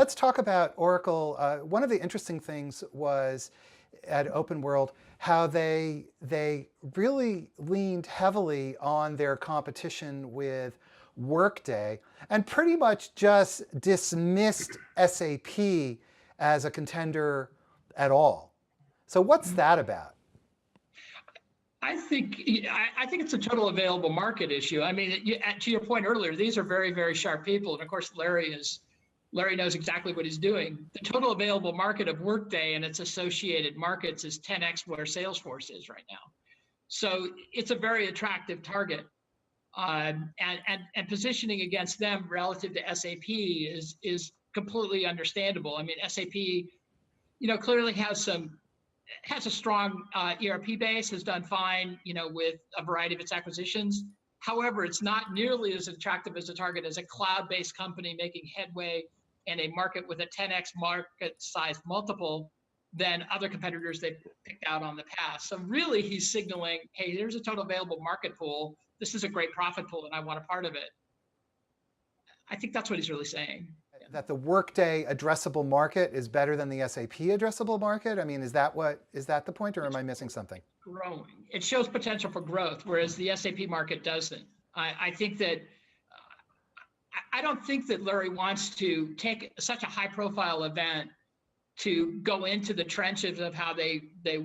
let's talk about Oracle. One of the interesting things was at OpenWorld how they really leaned heavily on their competition with Workday and pretty much just dismissed SAP as a contender at all. So what's that about? I think it's a total available market issue. I mean, to your point earlier, these are very, very sharp people, and of course, Larry knows exactly what he's doing. The total available market of Workday and its associated markets is 10x where Salesforce is right now. So it's a very attractive target, and positioning against them relative to SAP is completely understandable. I mean, SAP, clearly has a strong ERP base, has done fine, with a variety of its acquisitions. However, it's not nearly as attractive as a target as a cloud-based company making headway in a market with a 10x market size multiple than other competitors they've picked out on the past. So really, he's signaling, hey, there's a total available market pool. This is a great profit pool, and I want a part of it. I think that's what he's really saying. That the Workday addressable market is better than the SAP addressable market? I mean, is that the point, or am I missing something? Growing. It shows potential for growth, whereas the SAP market doesn't. I don't think that Larry wants to take such a high-profile event to go into the trenches of how they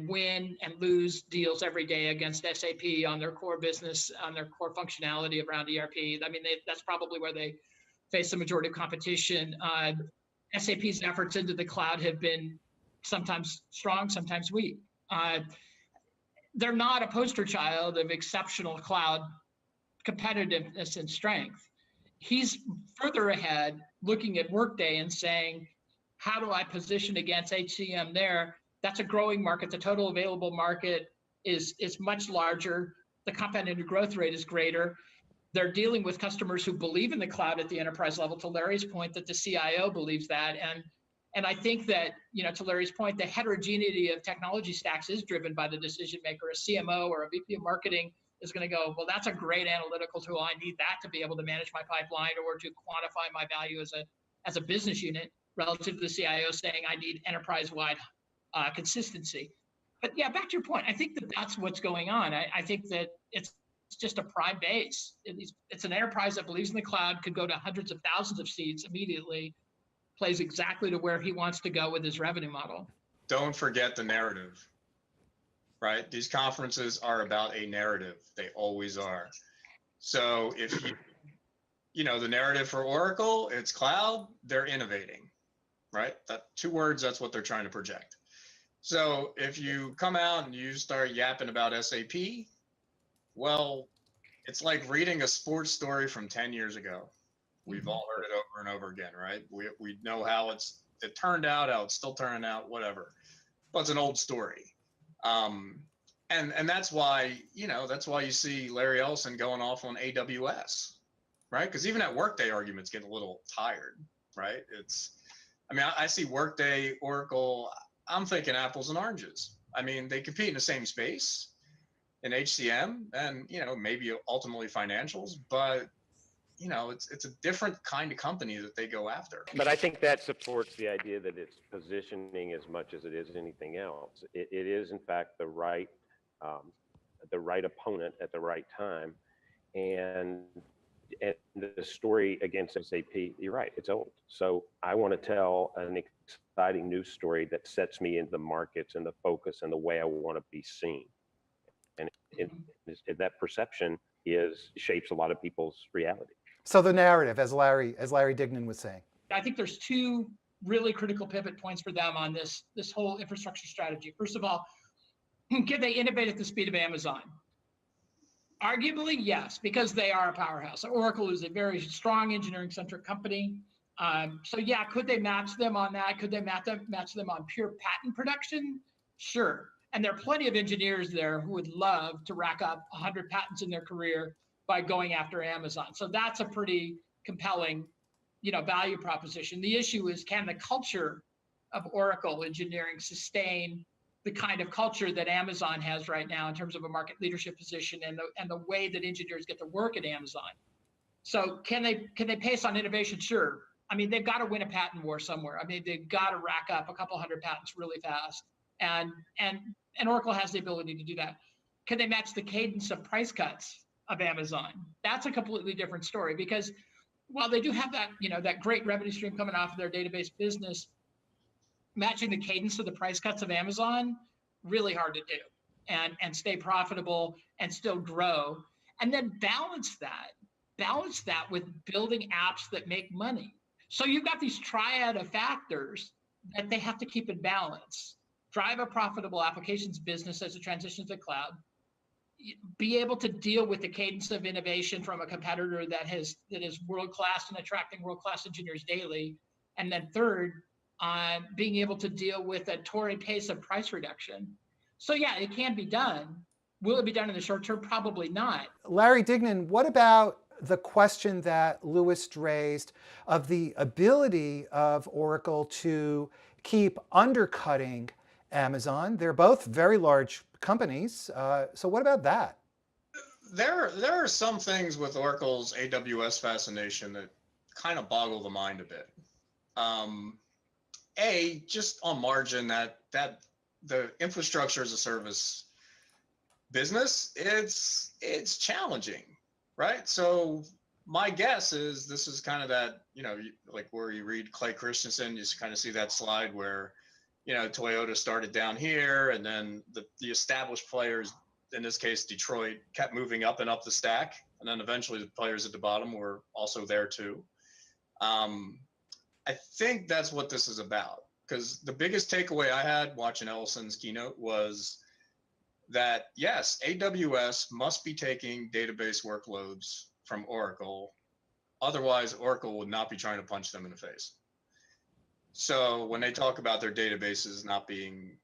win and lose deals every day against SAP on their core business, on their core functionality around ERP. I mean, that's probably where they face the majority of competition. SAP's efforts into the cloud have been sometimes strong, sometimes weak. They're not a poster child of exceptional cloud competitiveness and strength. He's further ahead looking at Workday and saying, how do I position against HCM there? That's a growing market. The total available market is much larger. The compounded growth rate is greater. They're dealing with customers who believe in the cloud at the enterprise level, to Larry's point, that the CIO believes that. And I think that, to Larry's point, the heterogeneity of technology stacks is driven by the decision maker. A CMO or a VP of marketing is going to go, well, that's a great analytical tool. I need that to be able to manage my pipeline or to quantify my value as a business unit, relative to the CIO saying I need enterprise-wide consistency. But yeah, back to your point, I think that that's what's going on. I think that it's just a prime base. It's an enterprise that believes in the cloud, could go to hundreds of thousands of seats immediately, plays exactly to where he wants to go with his revenue model. Don't forget the narrative, right? These conferences are about a narrative. They always are. So if the narrative for Oracle, it's cloud, they're innovating, right? That 2 words, that's what they're trying to project. So if you come out and you start yapping about SAP, well, it's like reading a sports story from 10 years ago. We've all heard it over and over again, right? We know how it turned out, how it's still turning out, whatever. But it's an old story. And that's why, you see Larry Ellison going off on AWS, right? Because even at Workday, arguments get a little tired, right? I see Workday, Oracle, I'm thinking apples and oranges. I mean, they compete in the same space in HCM and, maybe ultimately financials, but, it's a different kind of company that they go after. But I think that supports the idea that it's positioning as much as it is anything else. It is, in fact, the right opponent at the right time. And the story against SAP, you're right, it's old. So I want to tell an exciting news story that sets me into the markets and the focus and the way I want to be seen. And that perception shapes a lot of people's reality. So the narrative, as Larry Dignan was saying. I think there's 2 really critical pivot points for them on this whole infrastructure strategy. First of all, can they innovate at the speed of Amazon? Arguably, yes, because they are a powerhouse. Oracle is a very strong engineering-centric company. So yeah, could they match them on that? Could they match them on pure patent production? Sure. And there are plenty of engineers there who would love to rack up 100 patents in their career by going after Amazon. So that's a pretty compelling, value proposition. The issue is, can the culture of Oracle engineering sustain the kind of culture that Amazon has right now in terms of a market leadership position and the way that engineers get to work at Amazon? So can they pace on innovation? Sure. I mean, they've got to win a patent war somewhere. I mean, they've got to rack up a couple hundred patents really fast. And Oracle has the ability to do that. Can they match the cadence of price cuts of Amazon? That's a completely different story, because while they do have that, that great revenue stream coming off of their database business, matching the cadence of the price cuts of Amazon, really hard to do, and stay profitable and still grow. And then balance that with building apps that make money. So you've got these triad of factors that they have to keep in balance. Drive a profitable applications business as it transitions to the cloud. Be able to deal with the cadence of innovation from a competitor that is world-class and attracting world-class engineers daily. And then third, being able to deal with a torrid pace of price reduction. So yeah, it can be done. Will it be done in the short term? Probably not. Larry Dignan, what about the question that Lewis raised of the ability of Oracle to keep undercutting Amazon? They're both very large companies. So what about that? There are some things with Oracle's AWS fascination that kind of boggle the mind a bit. Just on margin, that the infrastructure as a service business, it's challenging, right? So my guess is this is kind of that, like where you read Clay Christensen, you just kind of see that slide where, Toyota started down here, and then the established players, in this case, Detroit, kept moving up and up the stack. And then eventually the players at the bottom were also there too. I think that's what this is about, because the biggest takeaway I had watching Ellison's keynote was that, yes, AWS must be taking database workloads from Oracle. Otherwise, Oracle would not be trying to punch them in the face. So when they talk about their databases not being,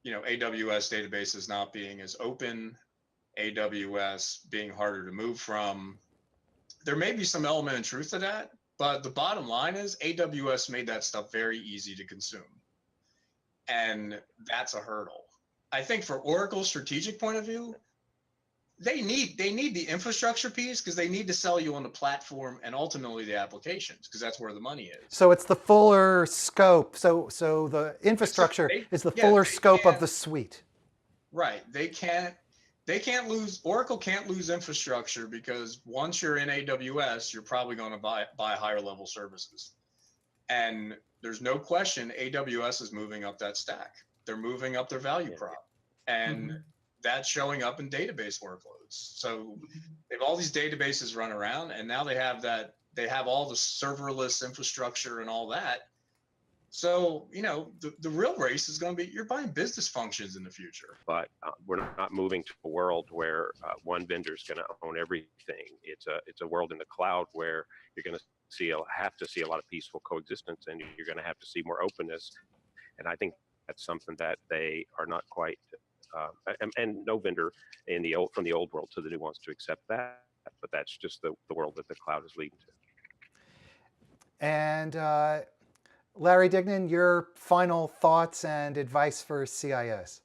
AWS databases not being as open, AWS being harder to move from, there may be some element of truth to that, but the bottom line is AWS made that stuff very easy to consume. And that's a hurdle. I think for Oracle's strategic point of view, they need the infrastructure piece, because they need to sell you on the platform and ultimately the applications, because that's where the money is. So it's the fuller scope. So the infrastructure is the fuller scope of the suite. Right. Oracle can't lose infrastructure, because once you're in AWS, you're probably going to buy higher level services. And there's no question AWS is moving up that stack. They're moving up their value prop. And that's showing up in database workloads. So they have all these databases run around, and now they have all the serverless infrastructure and all that. So, the real race is going to be, you're buying business functions in the future. But we're not moving to a world where one vendor is going to own everything. It's a world in the cloud where you're going to have to see a lot of peaceful coexistence, and you're going to have to see more openness. And I think that's something that they are not quite, and no vendor from the old world to the new wants to accept that. But that's just the world that the cloud is leading to. And Larry Dignan, your final thoughts and advice for CIOs?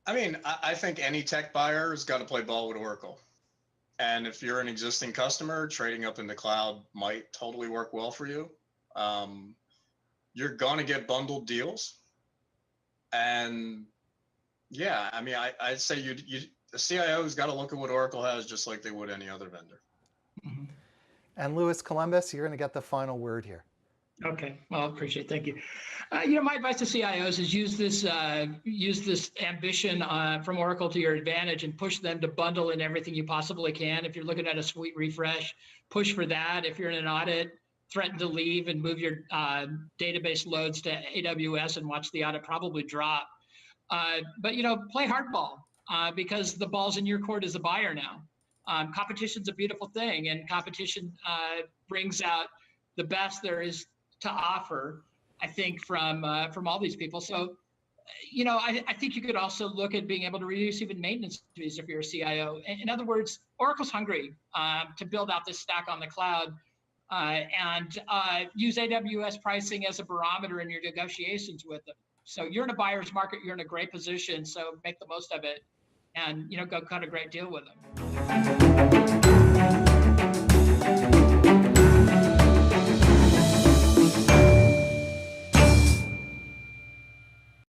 I mean, I think any tech buyer has got to play ball with Oracle. And if you're an existing customer, trading up in the cloud might totally work well for you. You're going to get bundled deals. And yeah, I mean, I'd say the CIO has got to look at what Oracle has just like they would any other vendor. And Louis Columbus, you're going to get the final word here. Okay, well, I appreciate it. Thank you. My advice to CIOs is use this ambition from Oracle to your advantage, and push them to bundle in everything you possibly can. If you're looking at a suite refresh, push for that. If you're in an audit, threaten to leave and move your database loads to AWS and watch the audit probably drop. But play hardball, because the ball's in your court as a buyer now. Competition's a beautiful thing, and competition brings out the best there is to offer, I think, from all these people. So, I think you could also look at being able to reduce even maintenance fees if you're a CIO. In other words, Oracle's hungry to build out this stack on the cloud, and use AWS pricing as a barometer in your negotiations with them. So you're in a buyer's market, you're in a great position, so make the most of it, and go cut a great deal with them.